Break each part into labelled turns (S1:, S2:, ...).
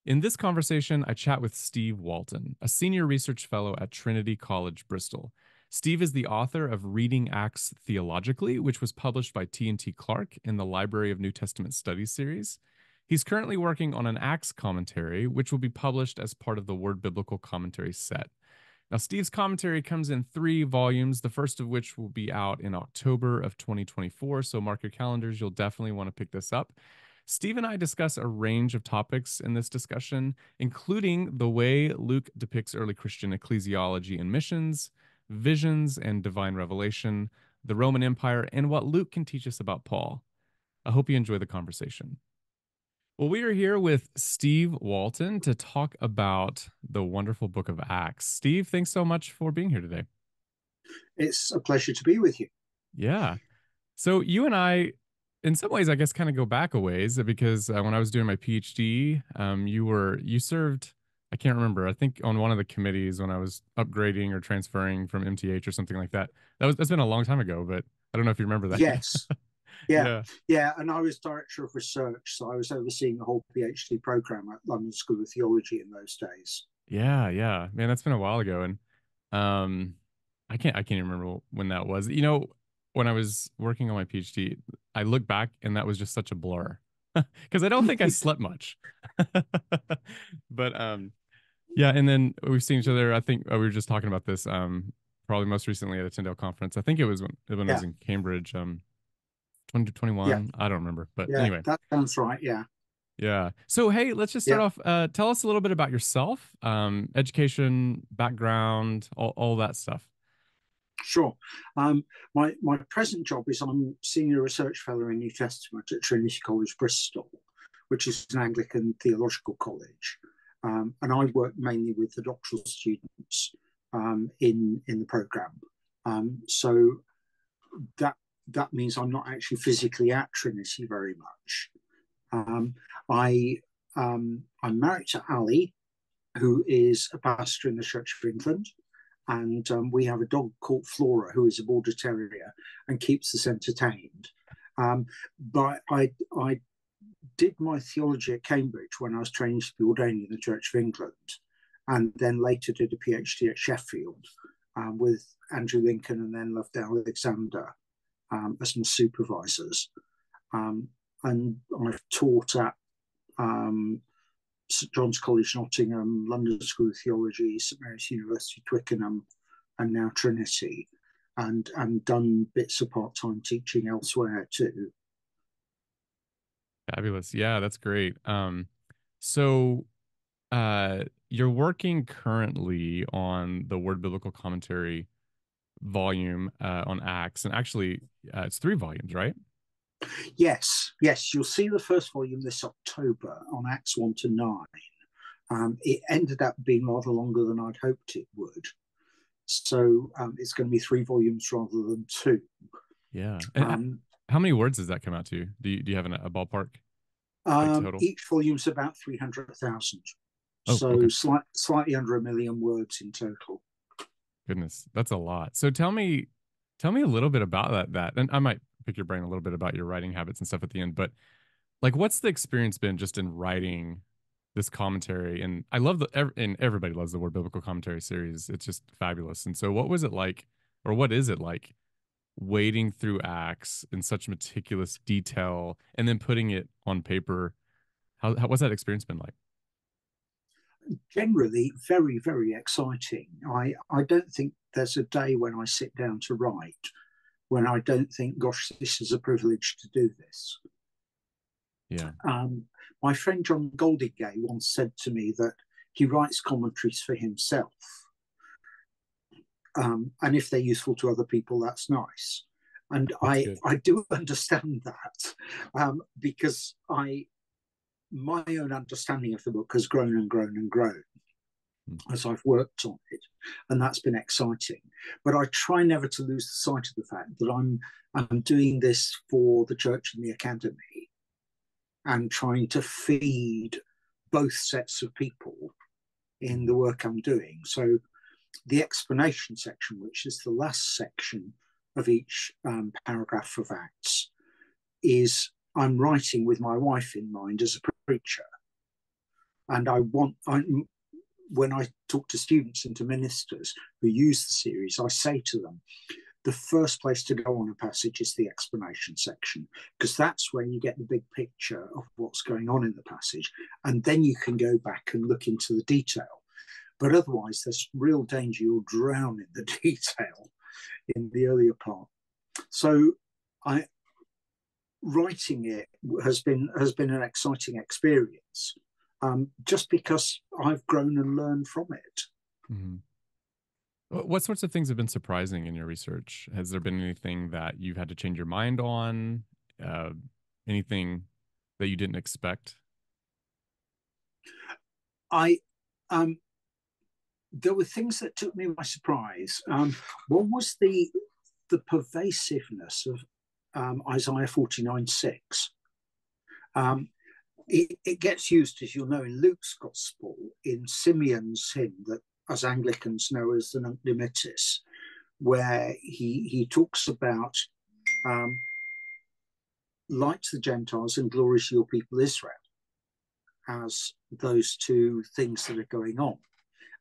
S1: In this conversation, I chat with Steve Walton, a senior research fellow at Trinity College, Bristol. Steve is the author of Reading Acts Theologically, which was published by T&T Clark in the Library of New Testament Studies series. He's currently working on an Acts commentary, which will be published as part of the Word Biblical Commentary set. Now, Steve's commentary comes in 3 volumes, the first of which will be out in October of 2024. So mark your calendars. You'll definitely want to pick this up. Steve and I discuss a range of topics in this discussion, including the way Luke depicts early Christian ecclesiology and missions, visions and divine revelation, the Roman Empire, and what Luke can teach us about Paul. I hope you enjoy the conversation. Well, we are here with Steve Walton to talk about the wonderful book of Acts. Steve, thanks so much for being here today.
S2: It's a pleasure to be with you.
S1: Yeah. So you and I, in some ways, I guess, kind of go back a ways because when I was doing my PhD, you served, I can't remember, I think on one of the committees when I was upgrading or transferring from MTH or something like that. That's been a long time ago, but I don't know if you remember that.
S2: Yes, yeah,
S1: Yeah.
S2: yeah. And I was director of research, so I was overseeing the whole PhD program at London School of Theology in those days.
S1: Yeah, yeah. Man, that's been a while ago. And um I can't even remember when that was. You know, when I was working on my PhD, I look back and that was just such a blur. Because I don't think I slept much. But yeah, and then we've seen each other. I think we were just talking about this probably most recently at a Tyndale conference. I think it was when I was
S2: Yeah,
S1: in Cambridge,
S2: yeah,
S1: 2021. I don't remember. But
S2: yeah.
S1: anyway,
S2: That sounds right. Yeah,
S1: yeah. So, hey, let's just start
S2: yeah.
S1: off. Tell us a little bit about yourself, education, background, all that stuff.
S2: Sure. My present job is I'm senior research fellow in New Testament at Trinity College, Bristol, which is an Anglican theological college, and I work mainly with the doctoral students in the program. So that that means I'm not actually physically at Trinity very much. Um, I I'm married to Ali, who is a pastor in the Church of England, and we have a dog called Flora, who is a border terrier and keeps us entertained. But I did my theology at Cambridge when I was training to be ordained in the Church of England, and then later did a PhD at Sheffield with Andrew Lincoln and then Lovedale Alexander as my supervisors. Um, and I've taught at um, St John's College, Nottingham, London School of Theology, St Mary's University, Twickenham, and now Trinity, and done bits of part-time teaching elsewhere too.
S1: Fabulous. Yeah, that's great. So you're working currently on the Word Biblical Commentary volume on Acts, and actually, it's 3 volumes, right?
S2: Yes, yes, you'll see the first volume this October on Acts 1 to 9. It ended up being rather longer than I'd hoped it would. So it's going to be 3 volumes rather than two.
S1: Yeah. And
S2: Um,
S1: how many words does that come out to? Do you have a ballpark like total?
S2: each volume's about 300,000.
S1: Oh,
S2: So
S1: okay.
S2: slightly under a million words in total.
S1: Goodness, that's a lot. So tell me a little bit about that. And I might pick your brain a little bit about your writing habits and stuff at the end, but like what's the experience been just in writing this commentary? And I love and everybody loves the Word Biblical Commentary series. It's just fabulous. And so what was it like, or what is it like wading through Acts in such meticulous detail and then putting it on paper? What's that experience been like?
S2: Generally, very, very exciting. I don't think there's a day when I sit down to write when I don't think, gosh, this is a privilege to do this.
S1: Yeah.
S2: My friend John Goldingay once said to me that he writes commentaries for himself. And if they're useful to other people, that's nice. And
S1: That's
S2: I,
S1: good.
S2: I do understand that because my own understanding of the book has grown and grown and grown
S1: Mm.
S2: as I've worked on it, and that's been exciting. But I try never to lose the sight of the fact that I'm doing this for the church and the academy, and trying to feed both sets of people in
S1: Mhm.
S2: the work I'm doing. So the explanation section, which is the last section of each paragraph of Acts, is I'm writing with my wife in mind as a preacher. And when I talk to students and to ministers who use the series, I say to them, the first place to go on a passage is the explanation section, because that's where you get the big picture of what's going on in the passage. And then you can go back and look into the detail. But otherwise, there's real danger you'll drown in the detail in the earlier part. So writing it has been an exciting experience, just because I've grown and learned from it.
S1: Mm-hmm. What sorts of things have been surprising in your research? Has there been anything that you've had to change your mind on? Uh, Anything that you didn't expect?
S2: I There were things that took me by surprise. One was the pervasiveness of Isaiah 49:6. It gets used, as you'll know, in Luke's Gospel, in Simeon's hymn that us Anglicans know as the Nunc Dimittis, where he talks about light to the Gentiles and glory to your people Israel as those two things that are going on.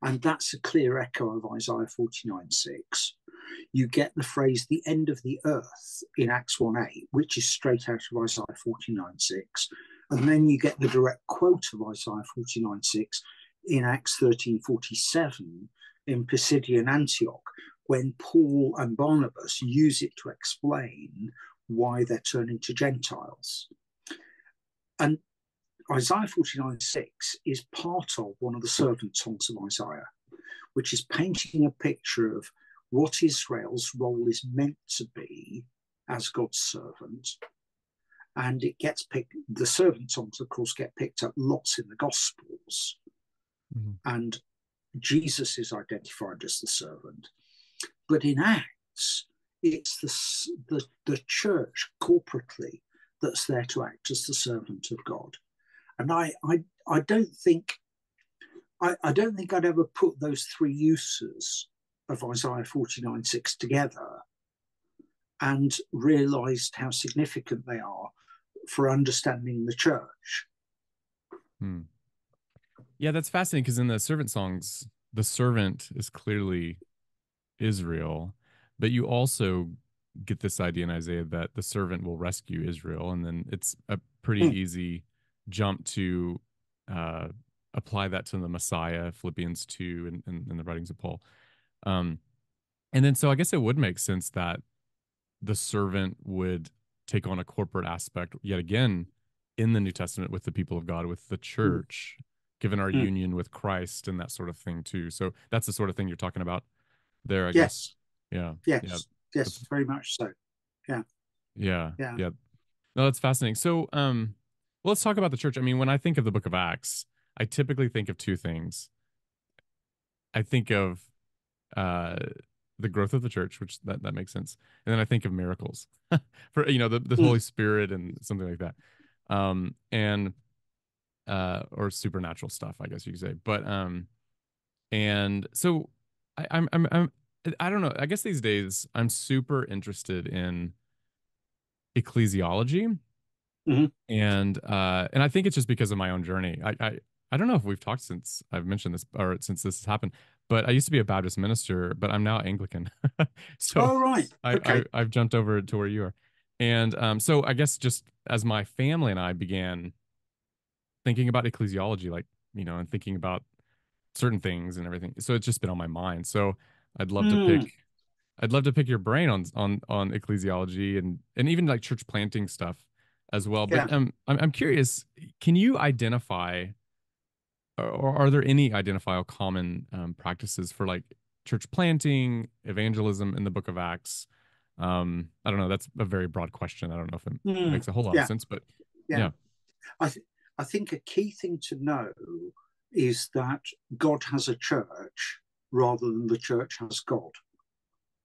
S2: And that's a clear echo of Isaiah 49:6. You get the phrase the end of the earth in Acts 1:8, which is straight out of Isaiah 49:6. And then you get the direct quote of Isaiah 49:6 in Acts 13:47 in Pisidian Antioch, when Paul and Barnabas use it to explain why they're turning to Gentiles. And Isaiah 49:6 is part of one of the servant songs of Isaiah, which is painting a picture of what Israel's role is meant to be as God's servant. And it gets picked, the servant songs, of course, get picked up lots in the Gospels. Mm-hmm. And Jesus is identified as the servant. But in Acts, it's the church corporately that's there to act as the servant of God. And I don't think I'd ever put those three uses of Isaiah 49:6 together and realized how significant they are for understanding the church.
S1: Yeah, that's fascinating, because in the servant songs, the servant is clearly Israel, but you also get this idea in Isaiah that the servant will rescue Israel, and then it's a pretty easy jump to apply that to the Messiah, Philippians 2, and the writings of Paul. And then so I guess it would make sense that the servant would take on a corporate aspect yet again in the New Testament with the people of God, with the church, given our union with Christ and that sort of thing too. So that's the sort of thing you're talking about there, I guess. Yeah.
S2: Yes, very much so. Yeah.
S1: No, that's fascinating. So well, let's talk about the church. I mean, when I think of the book of Acts, I typically think of two things. I think of the growth of the church, which that makes sense. And then I think of miracles for, the Holy Spirit and something like that. And or supernatural stuff, I guess you could say. But and so I'm I don't know. I guess these days I'm super interested in ecclesiology. And I think it's just because of my own journey. I don't know if we've talked since I've mentioned this, or since this has happened, but I used to be a Baptist minister, but I'm now Anglican. So
S2: right. Okay.
S1: I've jumped over to where you are. And so I guess just as my family and I began thinking about ecclesiology, like, and thinking about certain things and everything. So it's just been on my mind. So I'd love to pick your brain on ecclesiology and even like church planting stuff as well. But I'm curious, can you identify, or are there any identifiable common practices for like church planting, evangelism in the book of Acts? I don't know. That's a very broad question. I don't know if it makes a whole lot of sense, but yeah.
S2: I think a key thing to know is that God has a church rather than the church has God.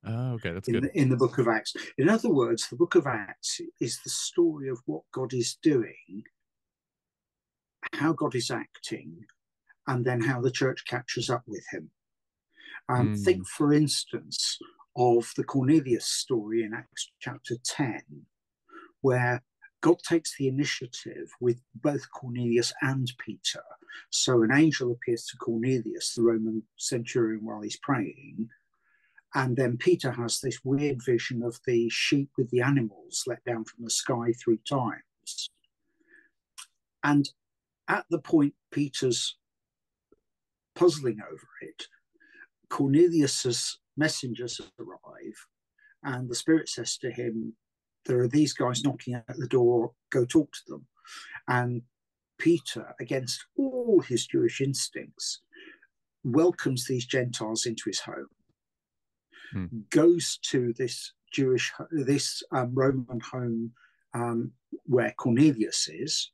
S1: Oh, okay, that's good.
S2: In the book of Acts. In other words, the book of Acts is the story of what God is doing, how God is acting, and then how the church catches up with him. Think, for instance, of the Cornelius story in Acts chapter 10, where God takes the initiative with both Cornelius and Peter. So an angel appears to Cornelius, the Roman centurion, while he's praying. And then Peter has this weird vision of the sheep with the animals let down from the sky 3 times. And at the point Peter's puzzling over it, Cornelius's messengers arrive, and the Spirit says to him, there are these guys knocking at the door, go talk to them. And Peter, against all his Jewish instincts, welcomes these Gentiles into his home, goes to this Roman home where Cornelius is,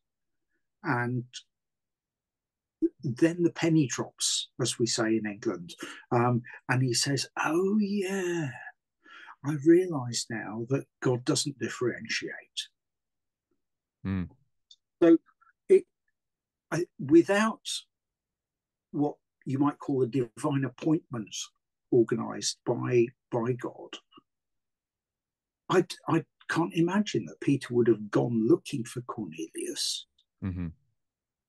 S2: and then the penny drops, as we say in England, and he says, oh yeah, I realise now that God doesn't differentiate. So without what you might call a divine appointment organised by God, I can't imagine that Peter would have gone looking for Cornelius.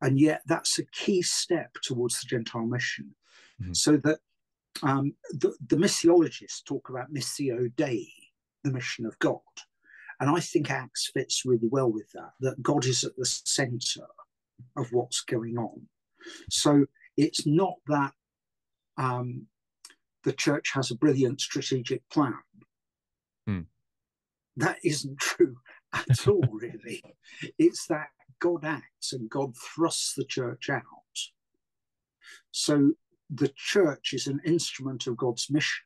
S2: And yet that's a key step towards the Gentile mission. So that the missiologists talk about missio Dei, the mission of God. And I think Acts fits really well with that God is at the centre of what's going on. So it's not that the church has a brilliant strategic plan. That isn't true at all, really. It's that God acts and God thrusts the church out. So the church is an instrument of God's mission.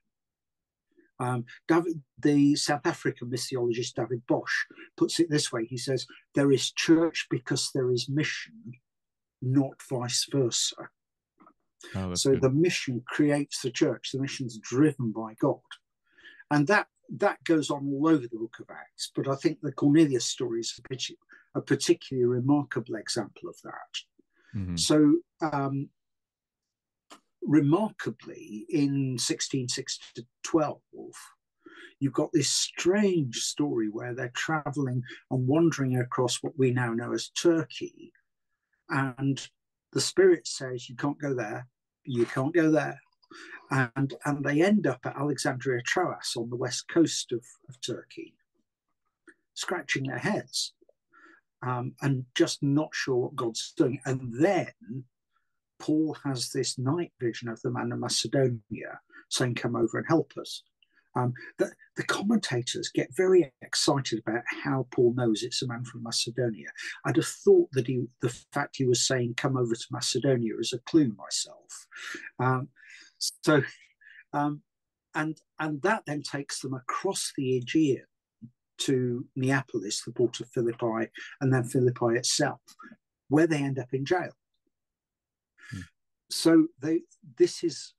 S2: The South African missiologist David Bosch puts it this way. He says, there is church because there is mission, not vice versa. So good. The mission creates the church. The mission's driven by God. And that goes on all over the book of Acts. But I think the Cornelius story is a particularly remarkable example of that. So remarkably, in 1606 to 12, you've got this strange story where they're traveling and wandering across what we now know as Turkey. And the Spirit says, you can't go there, you can't go there. And they end up at Alexandria Troas on the west coast of Turkey, scratching their heads and just not sure what God's doing. And then Paul has this night vision of the man of Macedonia saying, come over and help us. The commentators get very excited about how Paul knows it's a man from Macedonia. I'd have thought that the fact he was saying, come over to Macedonia is a clue myself. And that then takes them across the Aegean to Neapolis, the port of Philippi, and then Philippi itself, where they end up in jail. So this is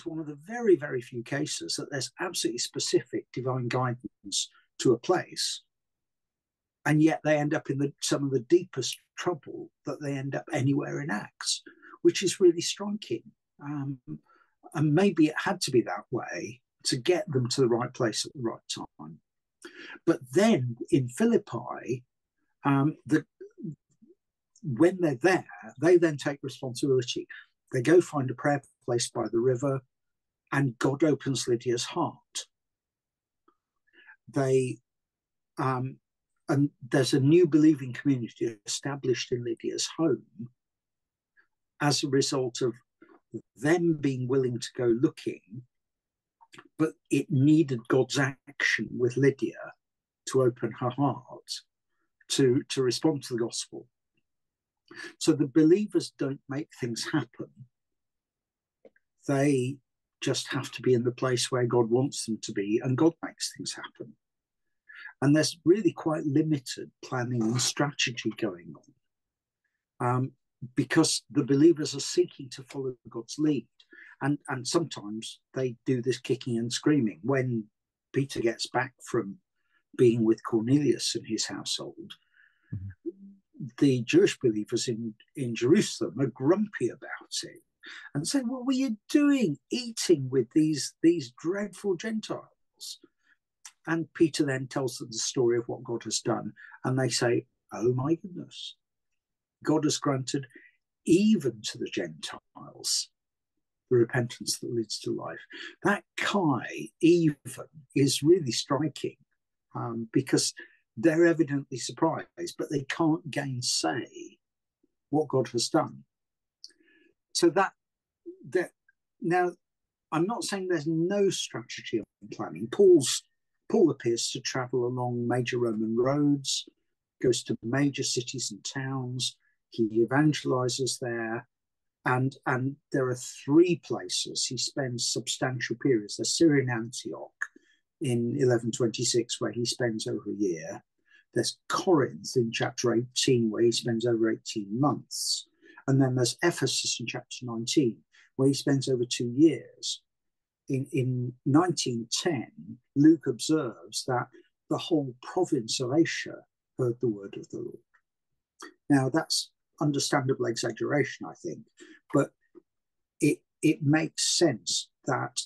S2: one of the very, very few cases that there's absolutely specific divine guidance to a place, and yet they end up in some of the deepest trouble that they end up anywhere in Acts, which is really striking. And maybe it had to be that way to get them to the right place at the right time. But then in Philippi, when they're there, they then take responsibility. They go find a prayer place by the river, and God opens Lydia's heart. And there's a new believing community established in Lydia's home as a result of them being willing to go looking, but it needed God's action with Lydia to open her heart to respond to the gospel. So the believers don't make things happen. They just have to be in the place where God wants them to be, and God makes things happen. And there's really quite limited planning and strategy going on, because the believers are seeking to follow God's lead. And sometimes they do this kicking and screaming. When Peter gets back from being with Cornelius and his household, the Jewish believers in Jerusalem are grumpy about it and say, what were you doing eating with these dreadful Gentiles? And Peter then tells them the story of what God has done. and they say, oh my goodness, God has granted even to the Gentiles the repentance that leads to life. That Kai, even, is really striking, because they're evidently surprised, but they can't gainsay what God has done. So that now, I'm not saying there's no strategy on planning. Paul appears to travel along major Roman roads, goes to major cities and towns. He evangelizes there. And there are 3 places he spends substantial periods. There's Syria and Antioch in 1126, where he spends over a year. There's Corinth in chapter 18, where he spends over 18 months. And then there's Ephesus in chapter 19, where he spends over 2 years. In 1910, Luke observes that the whole province of Asia heard the word of the Lord. Now, that's understandable exaggeration, I think, but it makes sense that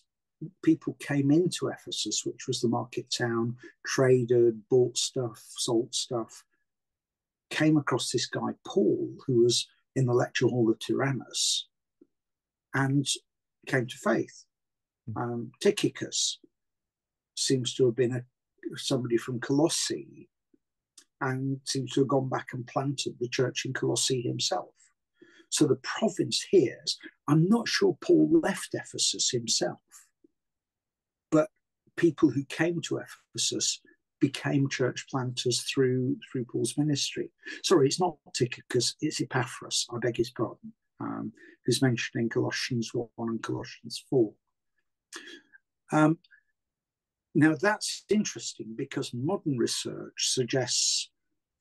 S2: people came into Ephesus, which was the market town, traded, bought stuff, sold stuff, came across this guy, Paul, who was in the lecture hall of Tyrannus, and came to faith. Tychicus seems to have been somebody from Colossae, and seems to have gone back and planted the church in Colossae himself. So the province hears. I'm not sure Paul left Ephesus himself, but people who came to Ephesus became church planters through Paul's ministry. Sorry, it's not Tychicus, it's Epaphras, I beg his pardon, who's mentioned in Colossians 1 and Colossians 4. Now, that's interesting because modern research suggests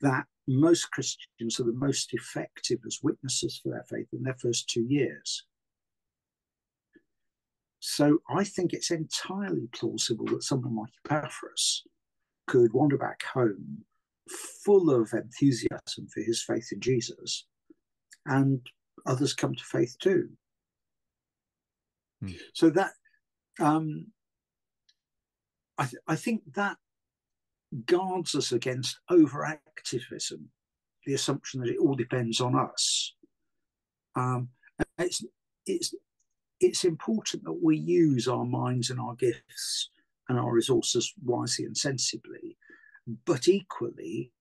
S2: that most Christians are the most effective as witnesses for their faith in their first 2 years. So I think it's entirely plausible that someone like Epaphras could wander back home full of enthusiasm for his faith in Jesus, and others come to faith too. So that I think that guards us against overactivism, the assumption that it all depends on us. It's important that we use our minds and our gifts and our resources wisely and sensibly, but equally,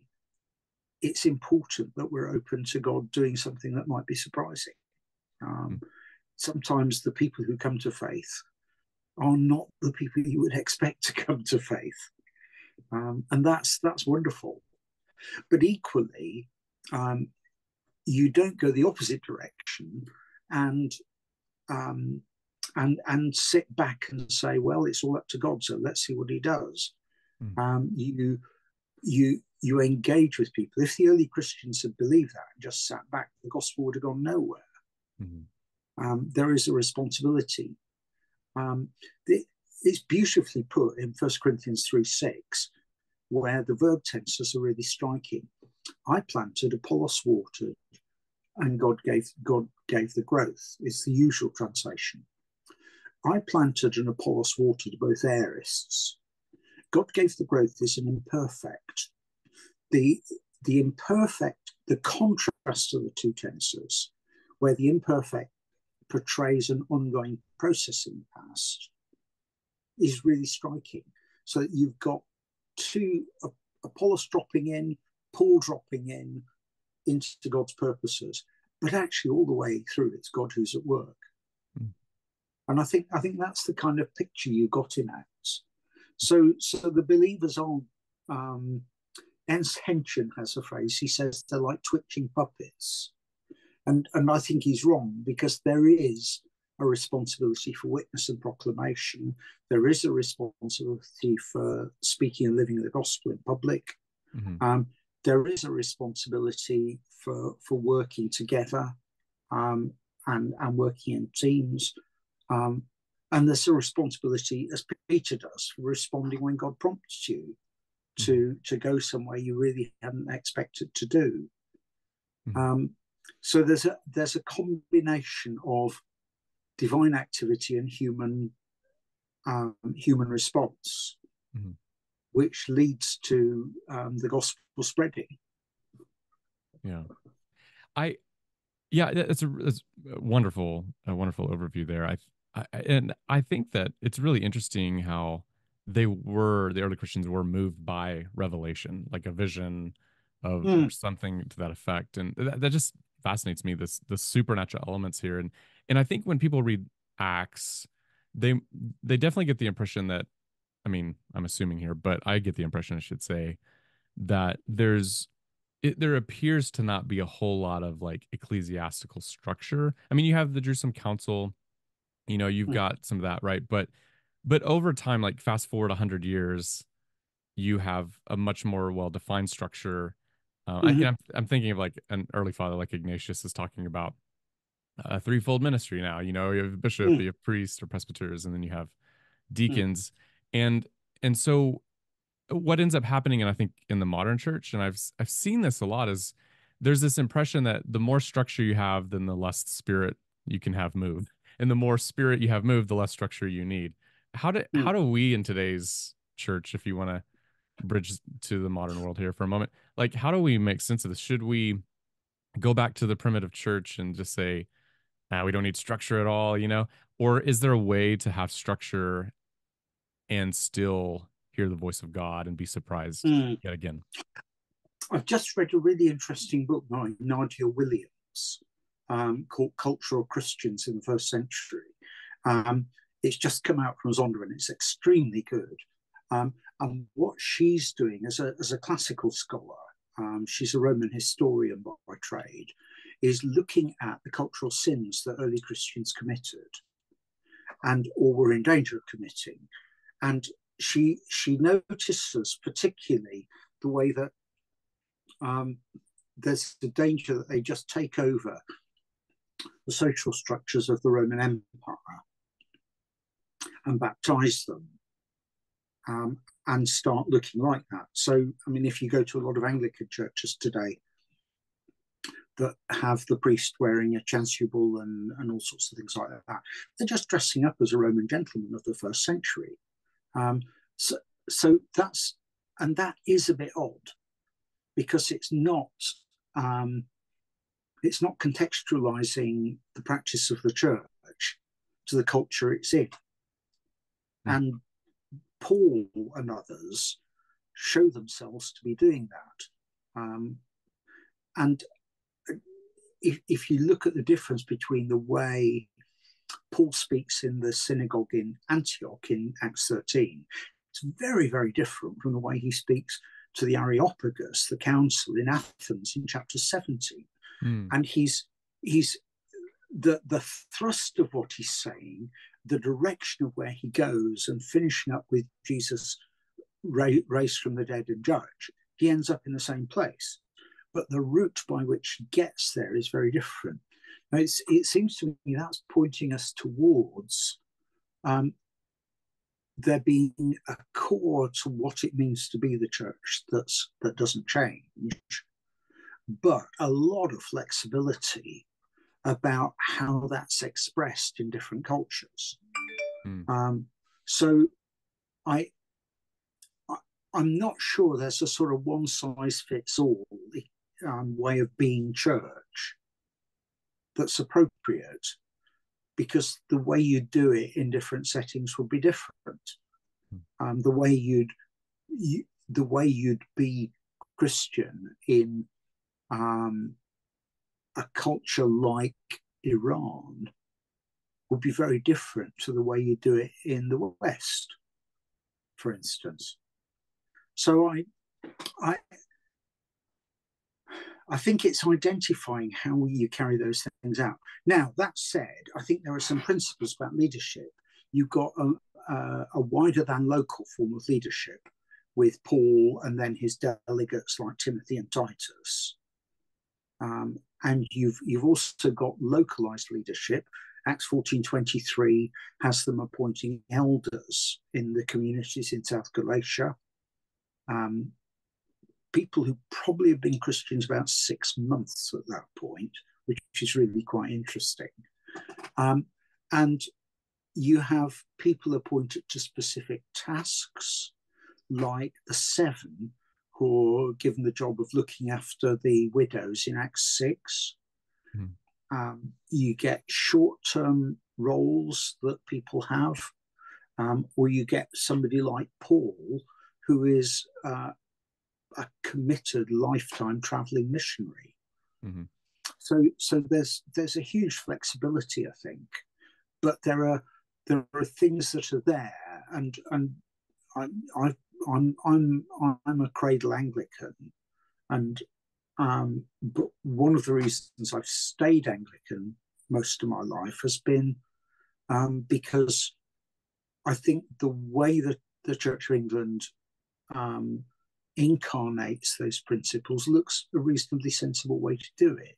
S2: it's important that we're open to God doing something that might be surprising. Sometimes the people who come to faith are not the people you would expect to come to faith. And that's wonderful. But equally, you don't go the opposite direction and sit back and say, well, it's all up to God, so let's see what he does. You engage with people. If the early Christians had believed that and just sat back, the gospel would have gone nowhere. There is a responsibility. It's beautifully put in 1 Corinthians 3:6, where the verb tenses are really striking. I planted, Apollos watered, and God gave the growth. It's the usual translation. I planted and Apollos watered, both aorists. God gave the growth is an imperfect. The imperfect, the contrast of the two tenses, where the imperfect portrays an ongoing process in the past, is really striking. So that you've got two, Apollos dropping in, Paul dropping in into God's purposes, but actually all the way through it's God who's at work. And I think that's the kind of picture you got in Acts. So the believers aren't. Ernst Henschen has a phrase. He says they're like twitching puppets, and I think he's wrong, because there is a responsibility for witness and proclamation. There is a responsibility for speaking and living the gospel in public. There is a responsibility for working together and working in teams. And there's a responsibility, as Peter does, for responding when God prompts you to go somewhere you really hadn't expected to do. So there's a combination of divine activity and human response, which leads to the gospel spreading.
S1: Yeah. I Yeah, it's a wonderful overview there. And I think that it's really interesting how the early Christians were moved by revelation, like a vision of or something to that effect, and that just fascinates me. The supernatural elements here, and I think when people read Acts, they definitely get the impression that, I mean, I'm assuming here, but I get the impression, I should say, that there appears to not be a whole lot of like ecclesiastical structure. I mean, you have the Jerusalem Council, you've got some of that, right? But over time, like fast forward 100 years, you have a much more well-defined structure. I'm thinking of like an early father like Ignatius is talking about a threefold ministry now. You have a bishop, you have priests or presbyters, and then you have deacons. And so what ends up happening, and I think in the modern church, and I've seen this a lot, is there's this impression that the more structure you have, then the less spirit you can have move, and the more spirit you have moved, the less structure you need. How do we in today's church, if you want to bridge to the modern world here for a moment, like how do we make sense of this? Should we go back to the primitive church and just say, we don't need structure at all, or is there a way to have structure and still hear the voice of God and be surprised yet again?
S2: I've just read a really interesting book by Nigel Williams called Cultural Christians in the First Century. It's just come out from Zonda and it's extremely good. And what she's doing as a classical scholar, she's a Roman historian by trade, is looking at the cultural sins that early Christians committed or were in danger of committing. And she notices particularly the way that there's the danger that they just take over the social structures of the Roman Empire and baptize them and start looking like that. So, I mean, if you go to a lot of Anglican churches today that have the priest wearing a chasuble and all sorts of things like that, they're just dressing up as a Roman gentleman of the first century. So that is a bit odd, because it's not contextualizing the practice of the church to the culture it's in. And Paul and others show themselves to be doing that. And if you look at the difference between the way Paul speaks in the synagogue in Antioch in Acts 13, it's very, very different from the way he speaks to the Areopagus, the council in Athens in chapter 17. And he's the thrust of what he's saying, the direction of where he goes, and finishing up with Jesus raised from the dead and judge, he ends up in the same place. But the route by which he gets there is very different. Now, it seems to me that's pointing us towards there being a core to what it means to be the church that doesn't change, but a lot of flexibility about how that's expressed in different cultures. So I'm not sure there's a sort of one size fits all way of being church that's appropriate, because the way you do it in different settings would be different. The way you'd be Christian in a culture like Iran would be very different to the way you do it in the West, for instance. So I think it's identifying how you carry those things out. Now, that said, I think there are some principles about leadership. You've got a wider than local form of leadership with Paul and then his delegates like Timothy and Titus. And you've also got localized leadership. Acts 14:23 has them appointing elders in the communities in South Galatia. People who probably have been Christians about 6 months at that point, which is really quite interesting. And you have people appointed to specific tasks. like the seven who are given the job of looking after the widows in Acts 6.
S1: Mm.
S2: You get short-term roles that people have, or you get somebody like Paul, who is a committed lifetime traveling missionary.
S1: Mm-hmm.
S2: So there's a huge flexibility, I think, but there are things that are there, and I'm a cradle Anglican, and but one of the reasons I've stayed Anglican most of my life has been because I think the way that the Church of England incarnates those principles looks a reasonably sensible way to do it.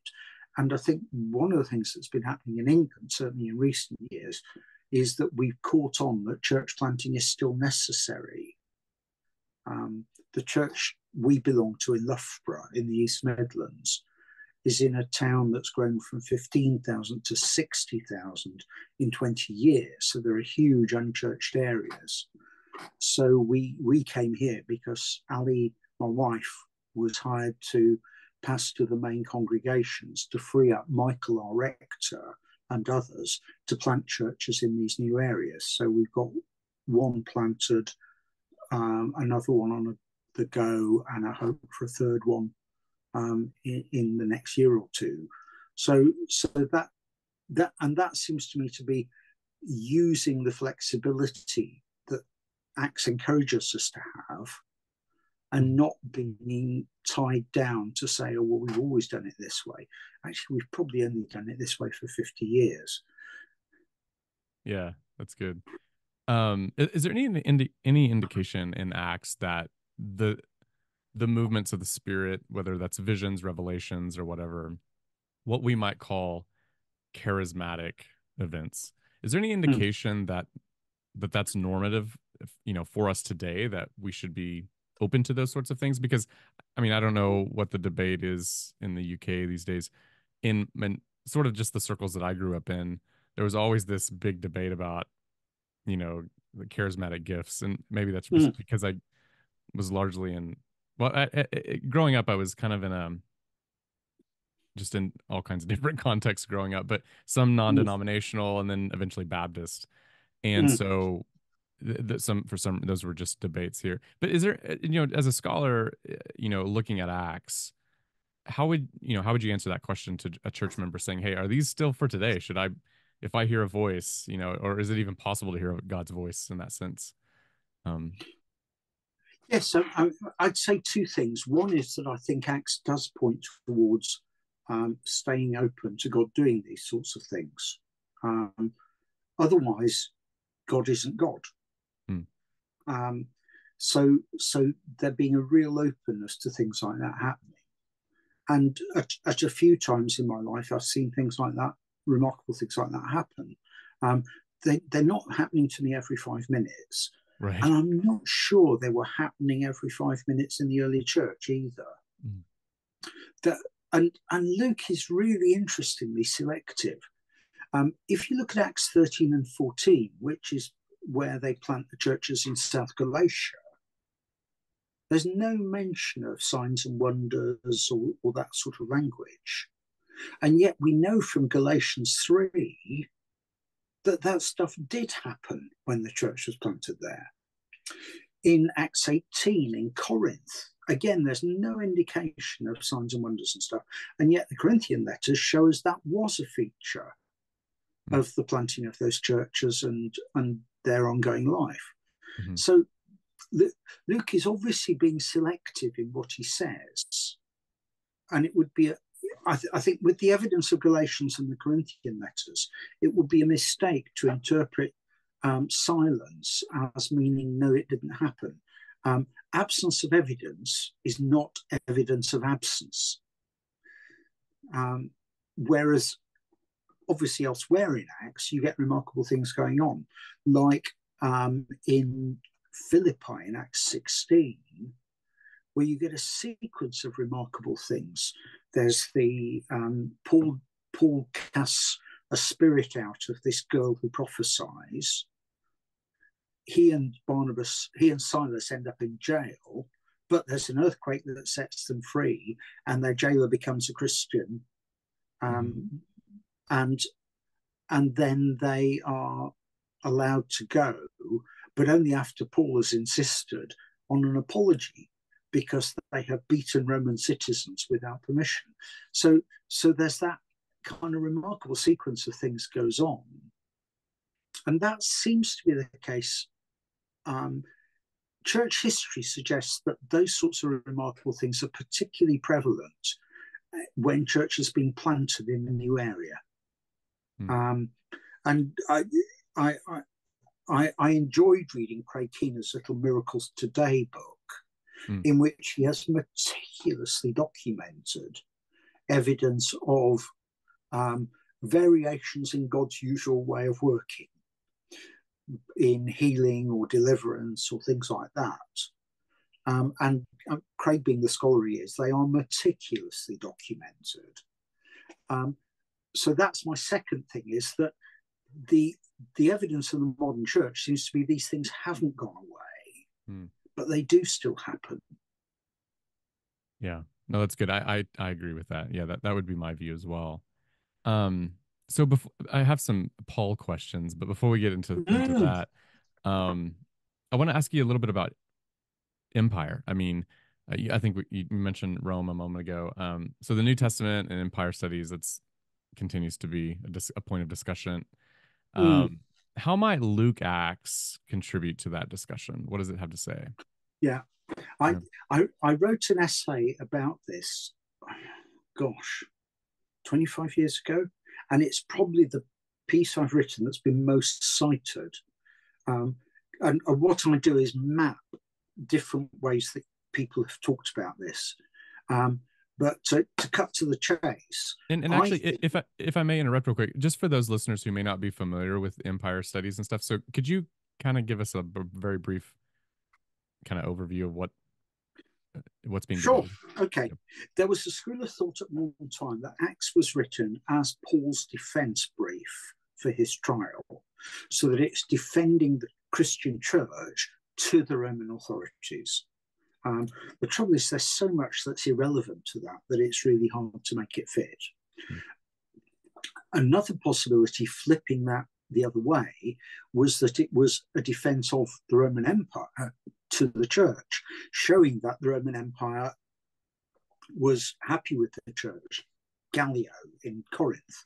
S2: And I think one of the things that's been happening in England, certainly in recent years, is that we've caught on that church planting is still necessary. The church we belong to in Loughborough in the East Midlands is in a town that's grown from 15,000 to 60,000 in 20 years. So there are huge unchurched areas. So we came here because Ali, my wife, was hired to pastor the main congregations to free up Michael, our rector, and others to plant churches in these new areas. So we've got one planted, another one on the go, and I hope for a third one in the next year or two. So that seems to me to be using the flexibility that Acts encourages us to have, and not being tied down to say, oh, well, we've always done it this way. Actually, we've probably only done it this way for 50 years.
S1: Yeah, that's good. Is there any indication in Acts that the movements of the Spirit, whether that's visions, revelations, or whatever, what we might call charismatic events, is there any indication that that's normative, for us today, that we should be open to those sorts of things? Because, I mean, I don't know what the debate is in the UK these days. In sort of just the circles that I grew up in, there was always this big debate about, the charismatic gifts, and maybe that's just because I was largely in. Well, growing up, I was kind of in just in all kinds of different contexts growing up, but some non-denominational, and then eventually Baptist, and so some those were just debates here. But is there, as a scholar, looking at Acts, how would you answer that question to a church member saying, hey, are these still for today? Should I, if I hear a voice, or is it even possible to hear God's voice in that sense?
S2: Yes, so I'd say two things. One is that I think Acts does point towards staying open to God doing these sorts of things. Otherwise, God isn't God. So there being a real openness to things like that happening. And at a few times in my life, I've seen things like that, remarkable things like that happen. They're not happening to me every 5 minutes.
S1: Right.
S2: And I'm not sure they were happening every 5 minutes in the early church either. And Luke is really interestingly selective. If you look at Acts 13 and 14, which is where they plant the churches in South Galatia, there's no mention of signs and wonders or that sort of language. And yet we know from Galatians 3 that stuff did happen when the church was planted there. In Acts 18 in Corinth, again, there's no indication of signs and wonders and stuff. And yet the Corinthian letters show us that was a feature of the planting of those churches and their ongoing life. So Luke is obviously being selective in what he says. And it would be, I think with the evidence of Galatians and the Corinthian letters, it would be a mistake to interpret silence as meaning, no, it didn't happen. Absence of evidence is not evidence of absence. Whereas obviously elsewhere in Acts, you get remarkable things going on, like in Philippi in Acts 16, where you get a sequence of remarkable things. There's the Paul casts a spirit out of this girl who prophesies. he and Silas end up in jail, but there's an earthquake that sets them free, and their jailer becomes a Christian, and then they are allowed to go, but only after Paul has insisted on an apology because they have beaten Roman citizens without permission. So there's that kind of remarkable sequence of things goes on, and that seems to be the case. Church history suggests that those sorts of remarkable things are particularly prevalent when church has been planted in a new area. And I enjoyed reading Craig Keener's Little Miracles Today book, in which he has meticulously documented evidence of variations in God's usual way of working, in healing or deliverance or things like that. And Craig, being the scholar he is, they are meticulously documented. So that's my second thing, is that the evidence of the modern church seems to be these things haven't gone away, but they do still happen.
S1: Yeah, no, that's good. I agree with that. Yeah, that would be my view as well. So before, I have some Paul questions, but before we get into that, I want to ask you a little bit about empire. I mean, I think you mentioned Rome a moment ago. So the New Testament and empire studies, that's continues to be a point of discussion. How might Luke Acts contribute to that discussion? What does it have to say?
S2: Yeah, I wrote an essay about this, 25 years ago, and it's probably the piece I've written that's been most cited. And what I do is map different ways that people have talked about this. But to cut to the chase,
S1: and actually, if I may interrupt real quick, just for those listeners who may not be familiar with empire studies and stuff, so could you kind of give us a very brief kind of overview of what's being
S2: Sure.
S1: debated?
S2: Okay. Yep. There was a school of thought at one time that Acts was written as Paul's defense brief for his trial, so that it's defending the Christian church to the Roman authorities. The trouble is there's so much that's irrelevant to that it's really hard to make it fit. Another possibility, flipping that the other way, was that it was a defense of the Roman Empire to the church, showing that the Roman Empire was happy with the church. Gallio in Corinth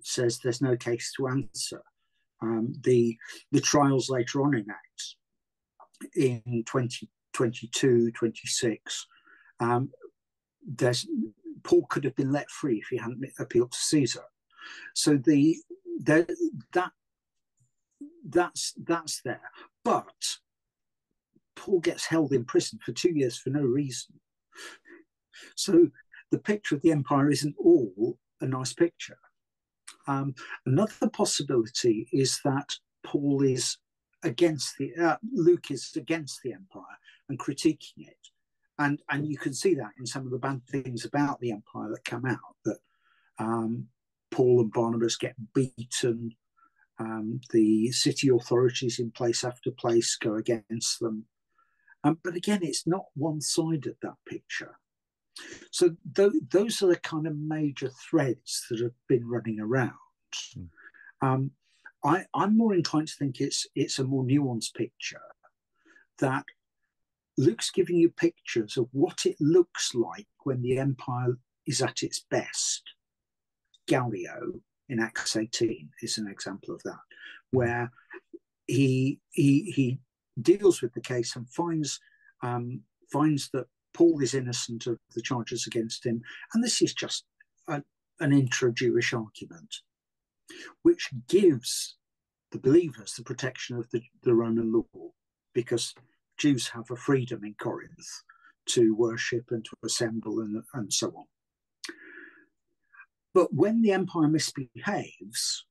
S2: says there's no case to answer. The trials later on in Acts, in 2022, 26, Paul could have been let free if he hadn't appealed to Caesar. So that's there. But Paul gets held in prison for 2 years for no reason. So the picture of the empire isn't all a nice picture. Another possibility is that Paul is Luke is against the empire and critiquing it. And you can see that in some of the bad things about the empire that come out, that Paul and Barnabas get beaten, the city authorities in place after place go against them. But again, it's not one-sided, that picture. So those are the kind of major threads that have been running around. I'm more inclined to think it's a more nuanced picture, that Luke's giving you pictures of what it looks like when the empire is at its best. Gallio in Acts 18 is an example of that, where he deals with the case and finds that Paul is innocent of the charges against him, and this is just an intra-Jewish argument, which gives the believers the protection of the Roman law, because Jews have a freedom in Corinth to worship and to assemble and so on. But when the empire misbehaves,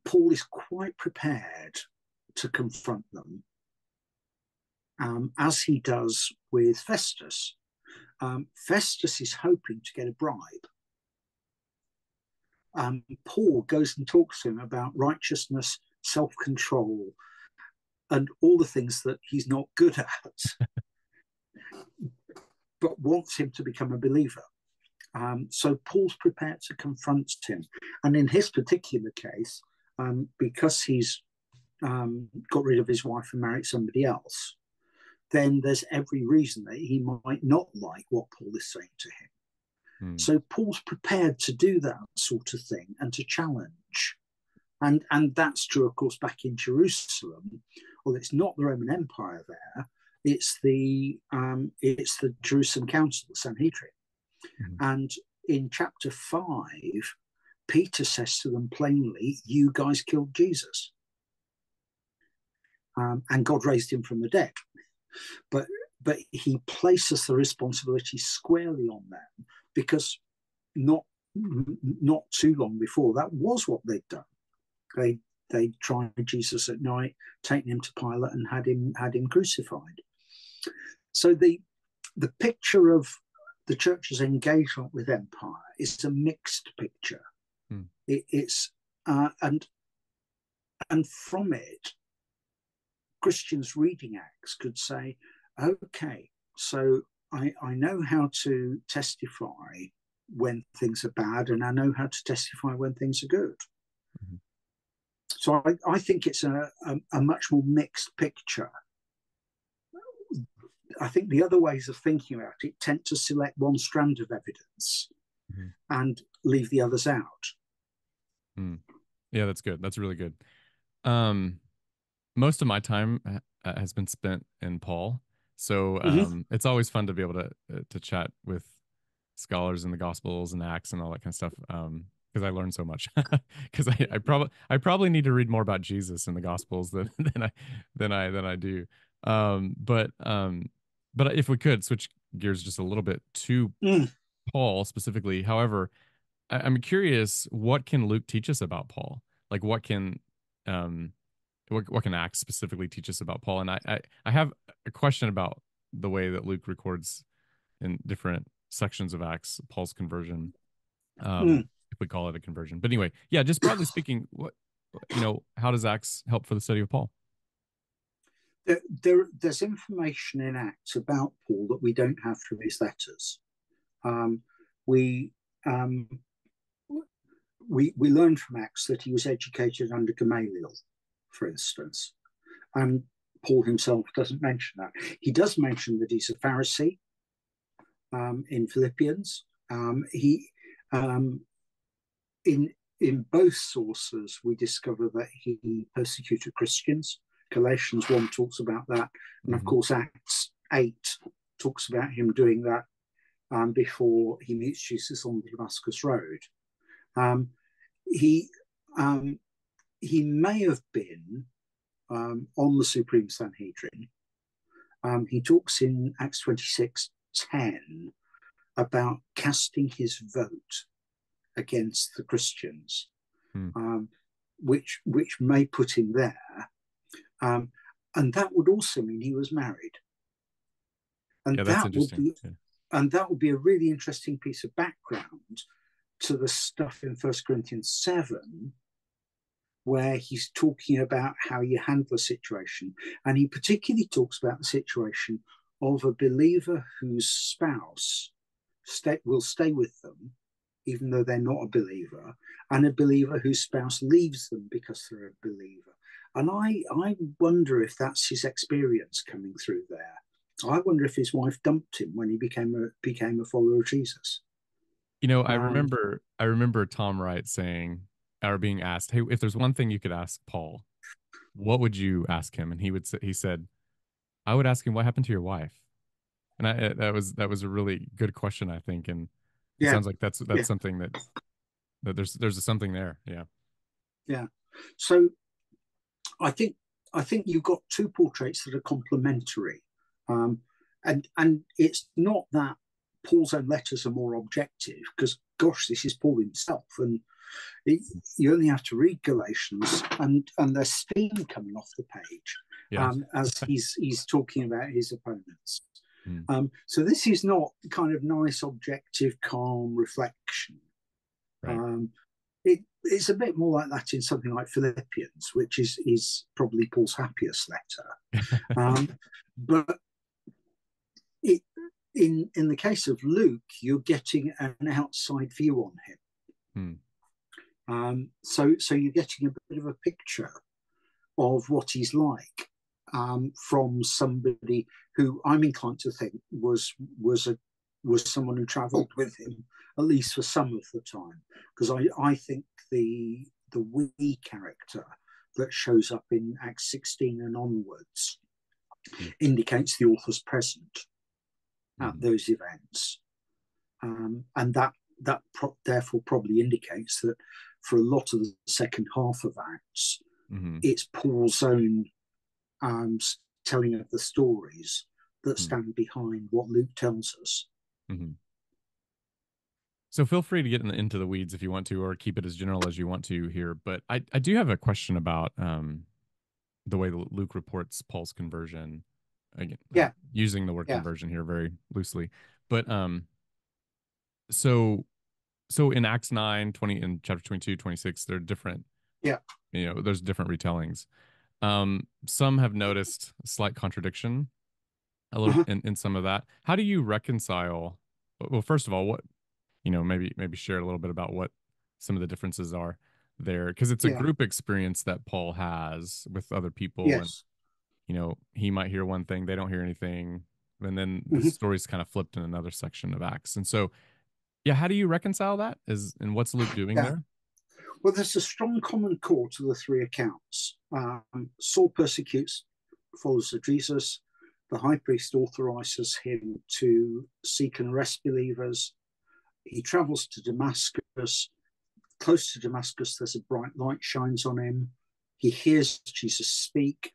S2: Paul is quite prepared to confront them, as he does with Festus. Festus is hoping to get a bribe. Paul goes and talks to him about righteousness, self-control, and all the things that he's not good at, but wants him to become a believer. So Paul's prepared to confront him. And in his particular case, because he's got rid of his wife and married somebody else, then there's every reason that he might not like what Paul is saying to him. So Paul's prepared to do that sort of thing and to challenge. And that's true, of course, back in Jerusalem. Well, it's not the Roman Empire there. It's the Jerusalem Council, the Sanhedrin. And in chapter 5, Peter says to them plainly, you guys killed Jesus. And God raised him from the dead. But he places the responsibility squarely on them, because not too long before, that was what they'd done. They tried Jesus at night, taken him to Pilate, and had him crucified. So the picture of the church's engagement with empire is a mixed picture. It's and from it, Christians reading Acts could say, okay, so I know how to testify when things are bad, and I know how to testify when things are good. So I think it's a much more mixed picture. I think the other ways of thinking about it tend to select one strand of evidence and leave the others out.
S1: Yeah, that's good. That's really good. Most of my time has been spent in Paul, so it's always fun to be able to chat with scholars in the Gospels and Acts and all that kind of stuff. Because I learned so much. Because I probably need to read more about Jesus in the Gospels than I do. But if we could switch gears just a little bit to Paul specifically. However, I'm curious, what can Luke teach us about Paul? Like, what can Acts specifically teach us about Paul? And I have a question about the way that Luke records in different sections of Acts Paul's conversion. If we call it a conversion. But anyway, yeah, just broadly speaking, how does Acts help for the study of Paul?
S2: There's information in Acts about Paul that we don't have from his letters. We learn from Acts that he was educated under Gamaliel, for instance, and Paul himself doesn't mention that. He does mention that he's a Pharisee in Philippians. In both sources, we discover that he persecuted Christians. Galatians 1 talks about that. And of course, Acts 8 talks about him doing that before he meets Jesus on the Damascus Road. He may have been on the Supreme Sanhedrin. He talks in Acts 26:10 about casting his vote against the Christians, which may put him there. And that would also mean he was married. And
S1: yeah, that's interesting.
S2: And that would be a really interesting piece of background to the stuff in 1 Corinthians 7, where he's talking about how you handle a situation. And he particularly talks about the situation of a believer whose spouse will stay with them, even though they're not a believer, and a believer whose spouse leaves them because they're a believer. And I wonder if that's his experience coming through there. I wonder if his wife dumped him when he became a follower of Jesus.
S1: I remember Tom Wright saying, or being asked, hey, if there's one thing you could ask Paul, what would you ask him? And he said, I would ask him, what happened to your wife? And that was a really good question, I think. And it sounds like that's something that there's something there. Yeah.
S2: Yeah. So I think you've got two portraits that are complementary. And it's not that Paul's own letters are more objective, because gosh, this is Paul himself, and you only have to read Galatians and there's steam coming off the page as he's talking about his opponents. So this is not kind of nice, objective, calm reflection.
S1: Right.
S2: It's a bit more like that in something like Philippians, which is probably Paul's happiest letter. But it, in the case of Luke, you're getting an outside view on him. So you're getting a bit of a picture of what he's like from somebody who I'm inclined to think was someone who travelled with him, at least for some of the time, because I think the we character that shows up in Acts 16 and onwards indicates the author's present at those events, and that therefore probably indicates that for a lot of the second half of Acts, it's Paul's own telling of the stories that stand behind what Luke tells us.
S1: So feel free to get into the weeds if you want to, or keep it as general as you want to here. But I do have a question about the way that Luke reports Paul's conversion. Again, using the word conversion here very loosely. But so in Acts 9, 20, in chapter 22, 26, they're different. There's different retellings. Some have noticed a slight contradiction a little in some of that. How do you reconcile? Well, first of all, what, maybe share a little bit about what some of the differences are there, because it's a group experience that Paul has with other people, and he might hear one thing, they don't hear anything, and then the story's kind of flipped in another section of Acts. And so, how do you reconcile that? And what's Luke doing there?
S2: Well, there's a strong common core to the three accounts. Saul persecutes followers of Jesus. The high priest authorizes him to seek and arrest believers. He travels to Damascus. Close to Damascus, there's a bright light shines on him. He hears Jesus speak.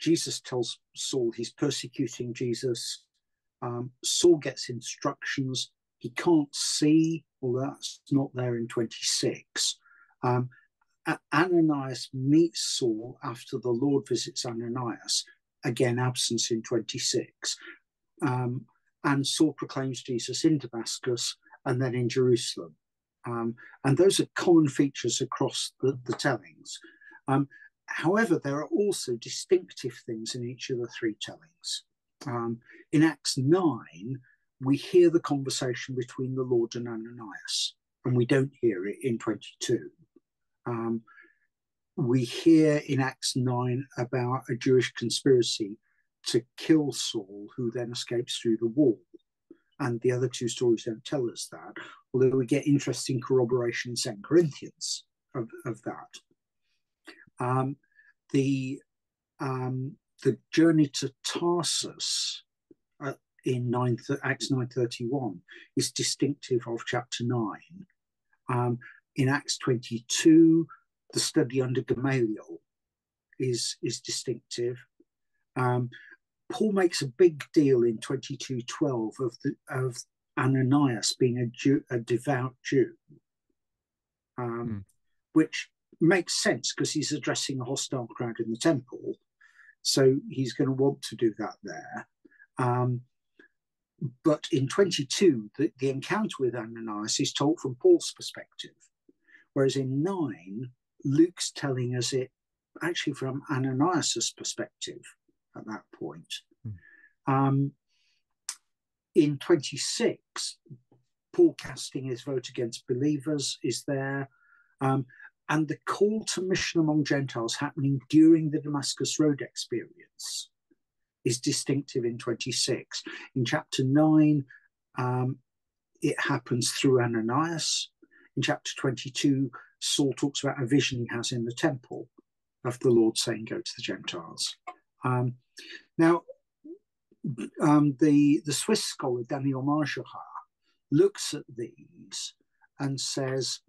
S2: Jesus tells Saul he's persecuting Jesus. Saul gets instructions. He can't see, although that's not there in 26. Ananias meets Saul after the Lord visits Ananias, again, absence in 26. And Saul proclaims Jesus in Damascus and then in Jerusalem. And those are common features across the tellings. However, there are also distinctive things in each of the three tellings. In Acts 9, we hear the conversation between the Lord and Ananias, and we don't hear it in 22. We hear in Acts 9 about a Jewish conspiracy to kill Saul, who then escapes through the wall. And the other two stories don't tell us that, although we get interesting corroboration in 2 Corinthians of that. The journey to Tarsus in Acts 9:31 is distinctive of chapter 9. In Acts 22, the study under Gamaliel is distinctive. Paul makes a big deal in 22:12 of Ananias being a devout Jew, which makes sense because he's addressing a hostile crowd in the temple. So he's going to want to do that there. But in 22, the encounter with Ananias is told from Paul's perspective, whereas in 9, Luke's telling us it actually from Ananias's perspective at that point. In 26, Paul casting his vote against believers is there. And the call to mission among Gentiles happening during the Damascus Road experience is distinctive in 26. In chapter 9, it happens through Ananias. In chapter 22, Saul talks about a vision he has in the temple of the Lord saying, go to the Gentiles. Now, the Swiss scholar Daniel Marjahar looks at these and says,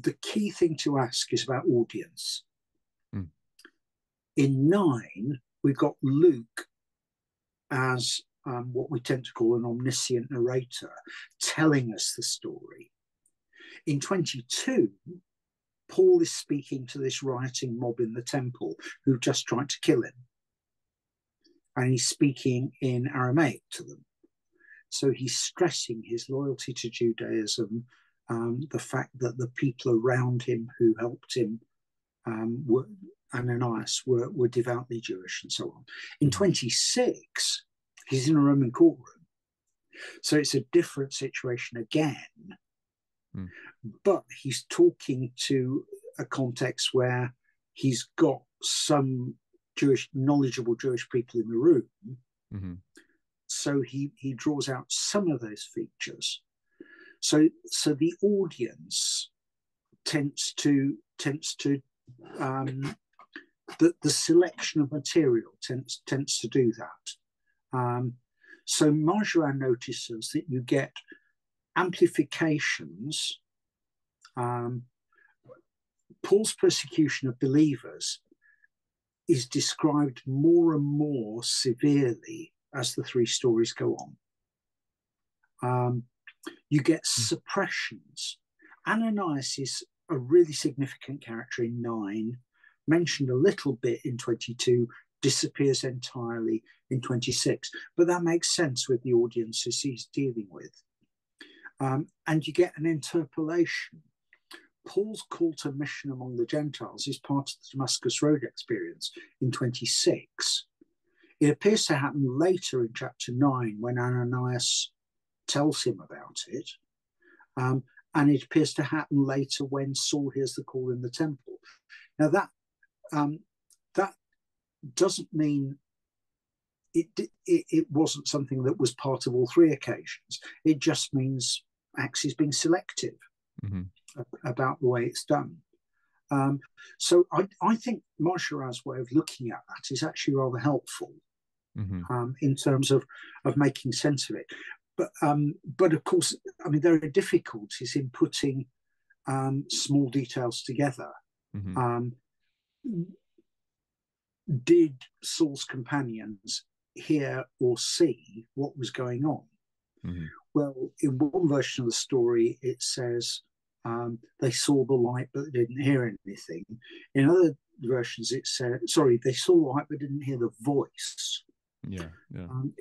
S2: the key thing to ask is about audience. In 9, we've got Luke as what we tend to call an omniscient narrator, telling us the story. In 22, Paul is speaking to this rioting mob in the temple who just tried to kill him. And he's speaking in Aramaic to them. So he's stressing his loyalty to Judaism, the fact that the people around him who helped him were Ananias were devoutly Jewish and so on. In 26, he's in a Roman courtroom. So it's a different situation again. But he's talking to a context where he's got some knowledgeable Jewish people in the room. So he draws out some of those features. So the audience tends to the selection of material tends to do that. So Marjoran notices that you get amplifications. Paul's persecution of believers is described more and more severely as the three stories go on. You get suppressions. Ananias is a really significant character in 9, mentioned a little bit in 22, disappears entirely in 26. But that makes sense with the audiences he's dealing with. And you get an interpolation. Paul's call to mission among the Gentiles is part of the Damascus Road experience in 26. It appears to happen later in chapter 9 when Ananias tells him about it. And it appears to happen later when Saul hears the call in the temple. Now that doesn't mean it wasn't something that was part of all three occasions. It just means Acts is being selective about the way it's done. So I think Marjoran's way of looking at that is actually rather helpful in terms of making sense of it. But of course, I mean, there are difficulties in putting small details together. Did Saul's companions hear or see what was going on? Well, in one version of the story, it says they saw the light but they didn't hear anything. In other versions, it said, sorry, they saw the light but didn't hear the voice.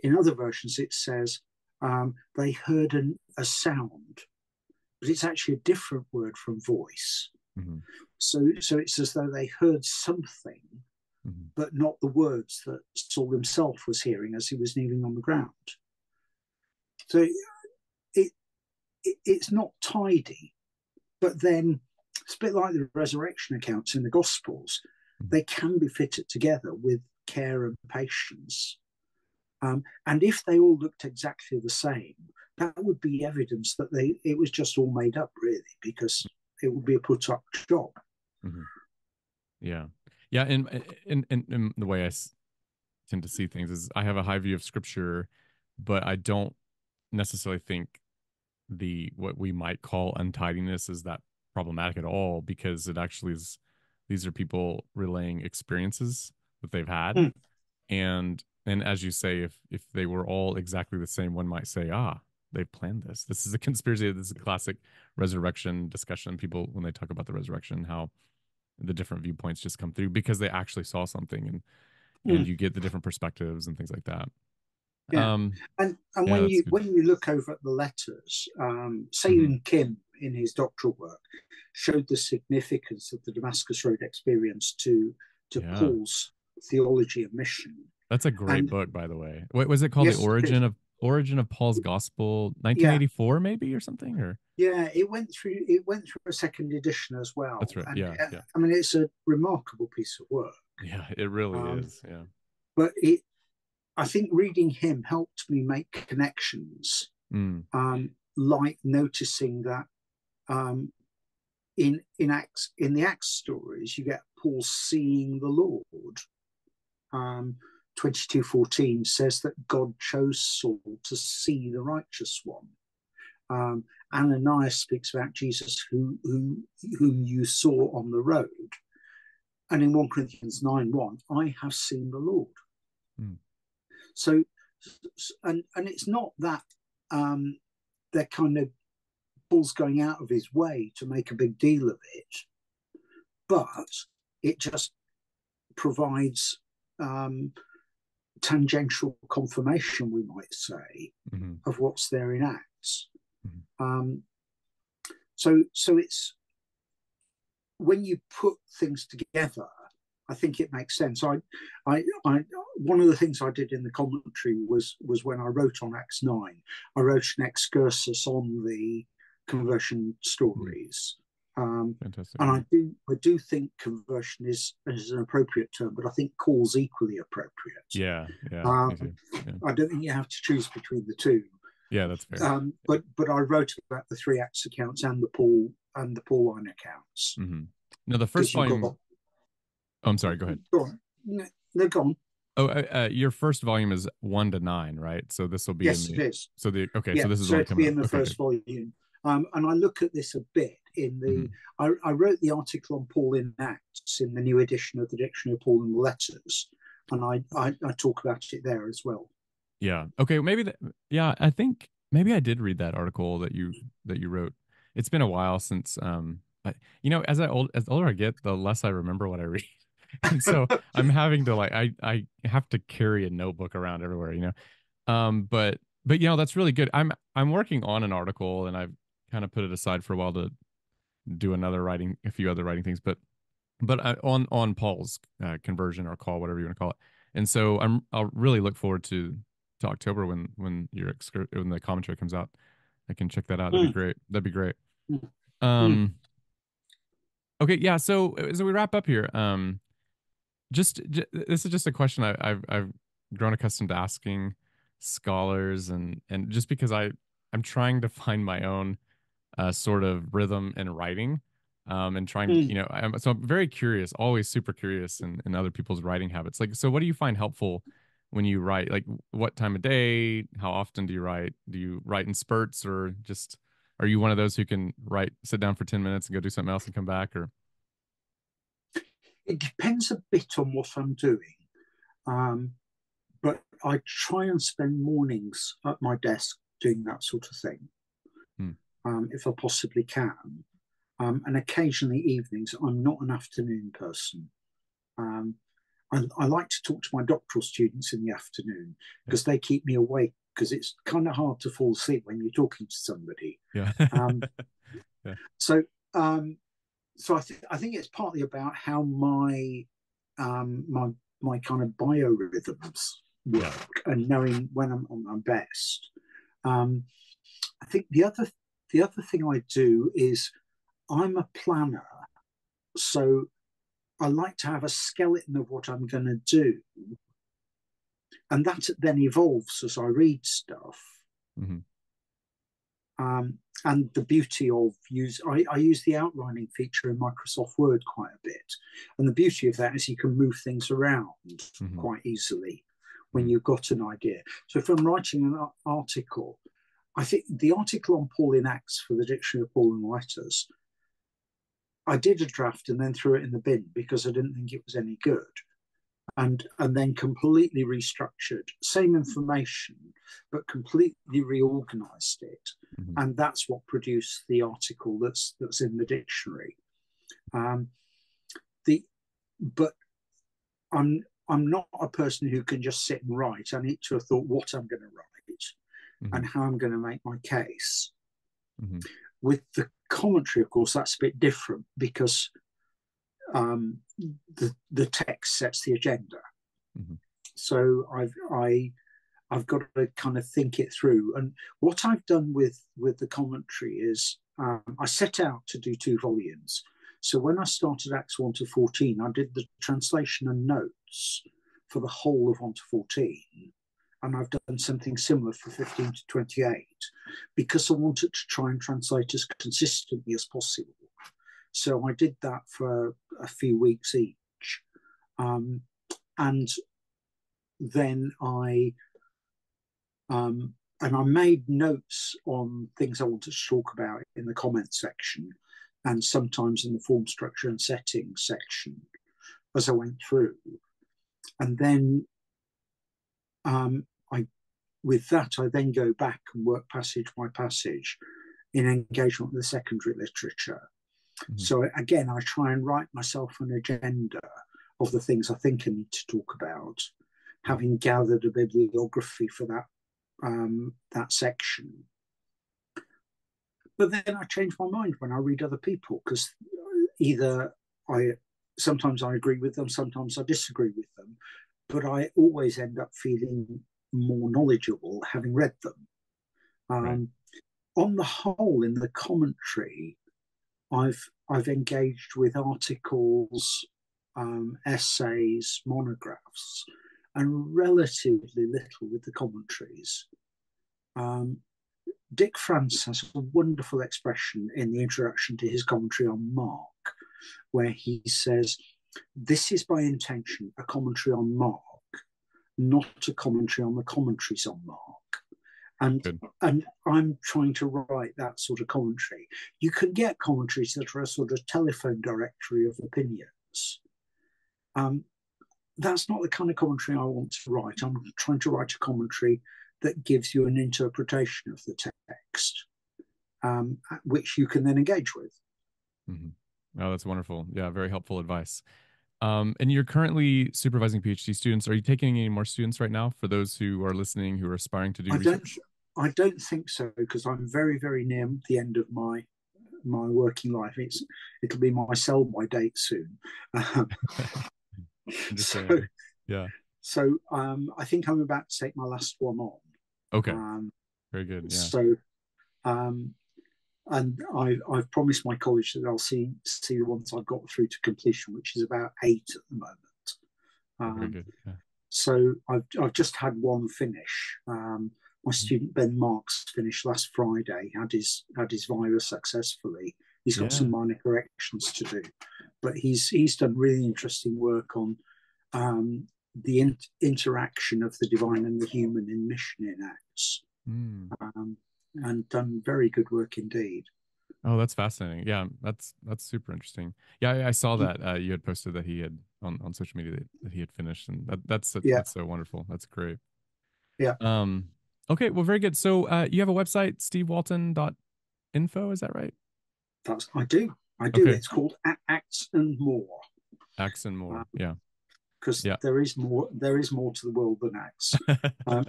S2: In other versions, it says they heard a sound, but it's actually a different word from voice. So it's as though they heard something, but not the words that Saul himself was hearing as he was kneeling on the ground. So it's not tidy, but then it's a bit like the resurrection accounts in the Gospels. They can be fitted together with care and patience. And if they all looked exactly the same, that would be evidence that it was just all made up, really, because it would be a put-up job.
S1: Yeah. And the way I tend to see things is I have a high view of Scripture, but I don't necessarily think what we might call untidiness is that problematic at all, because it actually is. These are people relaying experiences that they've had, and as you say, if they were all exactly the same, one might say, they've planned this. This is a conspiracy. This is a classic resurrection discussion. People, when they talk about the resurrection, how the different viewpoints just come through because they actually saw something, and you get the different perspectives and things like that.
S2: And when you look over at the letters, Sayun Kim in his doctoral work showed the significance of the Damascus Road experience to Paul's theology of mission.
S1: That's a great book, by the way. What was it called?
S2: Yes,
S1: The Origin of Paul's Gospel, 1984, maybe, or something, or
S2: it went through a second edition as well.
S1: That's right.
S2: And, I mean, it's a remarkable piece of work.
S1: Yeah, it really is. Yeah,
S2: but I think reading him helped me make connections, like noticing that in the Acts stories, you get Paul seeing the Lord. 22:14 says that God chose Saul to see the righteous one. Ananias speaks about Jesus whom you saw on the road. And in 1 Corinthians 9:1, I have seen the Lord. So, and it's not that they're kind of Paul's going out of his way to make a big deal of it, but it just provides tangential confirmation, we might say, of what's there in Acts. So it's when you put things together, I think it makes sense. I one of the things I did in the commentary was when I wrote on Acts 9, I wrote an excursus on the conversion stories.
S1: Fantastic.
S2: And I do think conversion is an appropriate term, but I think call's equally appropriate.
S1: Yeah.
S2: I don't think you have to choose between the two.
S1: Yeah, that's fair.
S2: But I wrote about the 3 Acts accounts and the Pauline accounts.
S1: No, the first volume. Oh, I'm sorry. Go ahead.
S2: Go on. No, go on.
S1: Oh, your first volume is 1 to 9, right? So this will be
S2: yes, it is.
S1: So
S2: yeah,
S1: so this is
S2: so it'll be in the
S1: okay,
S2: first volume. And I look at this a bit in the. I wrote the article on Pauline Acts in the new edition of the Dictionary of Pauline Letters, and I talk about it there as well.
S1: Yeah. Okay. Maybe I think maybe I did read that article that you wrote. It's been a while since as older I get, the less I remember what I read. And so I'm having to I have to carry a notebook around everywhere, but that's really good. I'm working on an article, and I've kind of put it aside for a while to do a few other writing things, but on Paul's conversion or call, whatever you want to call it. And so I'll really look forward to October when when the commentary comes out. I can check that out. That'd be great. Okay, yeah. So as we wrap up here, this is just a question I've grown accustomed to asking scholars, and just because I'm trying to find my own sort of rhythm in writing, and trying, so I'm very curious, always super curious in other people's writing habits. Like, so what do you find helpful when you write? Like, what time of day? How often do you write? Do you write in spurts, or just are you one of those who can sit down for 10 minutes and go do something else and come back? Or
S2: it depends a bit on what I'm doing. But I try and spend mornings at my desk doing that sort of thing, if I possibly can. And occasionally evenings. I'm not an afternoon person. I like to talk to my doctoral students in the afternoon because they keep me awake, because it's kind of hard to fall asleep when you're talking to somebody.
S1: Yeah.
S2: Yeah. So I think it's partly about how my my kind of biorhythms work, and knowing when I'm on my best. I think the other thing I do is I'm a planner, so I like to have a skeleton of what I'm going to do, and that then evolves as I read stuff. And the beauty of I use the outlining feature in Microsoft Word quite a bit, and the beauty of that is you can move things around quite easily when you've got an idea. So if I'm writing an article, I think the article on Pauline Acts for the Dictionary of Pauline Letters, I did a draft and then threw it in the bin because I didn't think it was any good. And then completely restructured, same information, but completely reorganized it. And that's what produced the article that's in the dictionary. But I'm not a person who can just sit and write. I need to have thought what I'm going to write and how I'm going to make my case. With the commentary, of course, that's a bit different, because the text sets the agenda. So I've got to kind of think it through. And what I've done with the commentary is I set out to do 2 volumes. So when I started Acts 1 to 14, I did the translation and notes for the whole of 1 to 14. And I've done something similar for 15 to 28, because I wanted to try and translate as consistently as possible. So I did that for a few weeks each. And then I made notes on things I wanted to talk about in the comment section, and sometimes in the form, structure, and settings section as I went through. And then with that, I then go back and work passage by passage in engagement with the secondary literature. So again, I try and write myself an agenda of the things I think I need to talk about. having gathered a bibliography for that section. But then I change my mind when I read other people, because either sometimes I agree with them, sometimes I disagree with them, but I always end up feeling more knowledgeable having read them.
S1: Right.
S2: On the whole, in the commentary, I've engaged with articles, essays, monographs, and relatively little with the commentaries. Dick France has a wonderful expression in the introduction to his commentary on Mark, where he says, "This is by intention a commentary on Mark, not a commentary on the commentaries on Mark." And
S1: Good.
S2: and I'm trying to write that sort of commentary. You can get commentaries that are a sort of telephone directory of opinions. That's not the kind of commentary I want to write. I'm trying to write a commentary that gives you an interpretation of the text, which you can then engage with.
S1: Mm-hmm. Oh, that's wonderful. Yeah, very helpful advice. And you're currently supervising PhD students. Are you taking any more students right now for those who are listening, who are aspiring to do research?
S2: I don't think so, because I'm very, very near the end of my working life. It'll be my sell-by date soon.
S1: Understand. Yeah.
S2: So I think I'm about to take my last one on.
S1: Okay. Very good. Yeah.
S2: So and I've promised my college that I'll see the ones I've got through to completion, which is about 8 at the moment.
S1: Very good. Yeah.
S2: So I've just had one finish. My student Ben Marks finished last Friday. Had his viva successfully. He's got some minor corrections to do, but he's done really interesting work on the interaction of the divine and the human in mission in Acts, and done very good work indeed.
S1: Oh, that's fascinating. Yeah, that's super interesting. Yeah, I saw that you had posted that he had on social media that he had finished, and that's so wonderful. That's great.
S2: Yeah.
S1: Okay, well, very good. So you have a website, stevewalton.info, is that right?
S2: I do.
S1: Okay.
S2: It's called Acts and More.
S1: Acts and More. Yeah.
S2: Because there is more to the world than Acts.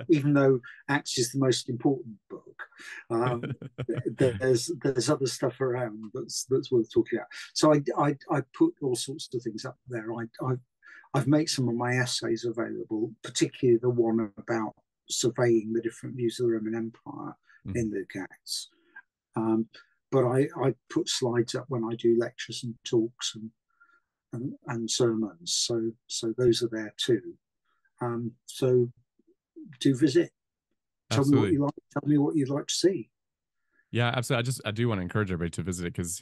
S2: Even though Acts is the most important book, there's other stuff around that's worth talking about. So I put all sorts of things up there. I've made some of my essays available, particularly the one about surveying the different views of the Roman Empire in Luke Acts. But I put slides up when I do lectures and talks and sermons. So those are there too. So do visit. Tell me what you like. Tell me what you'd like to see.
S1: Yeah, absolutely. I do want to encourage everybody to visit it, because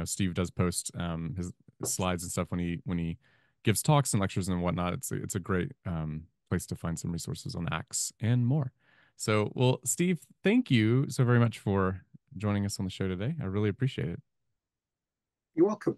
S1: Steve does post his slides and stuff when he gives talks and lectures and whatnot. It's a great place to find some resources on Acts and more. So, well, Steve, thank you so very much for joining us on the show today. I really appreciate it.
S2: You're welcome.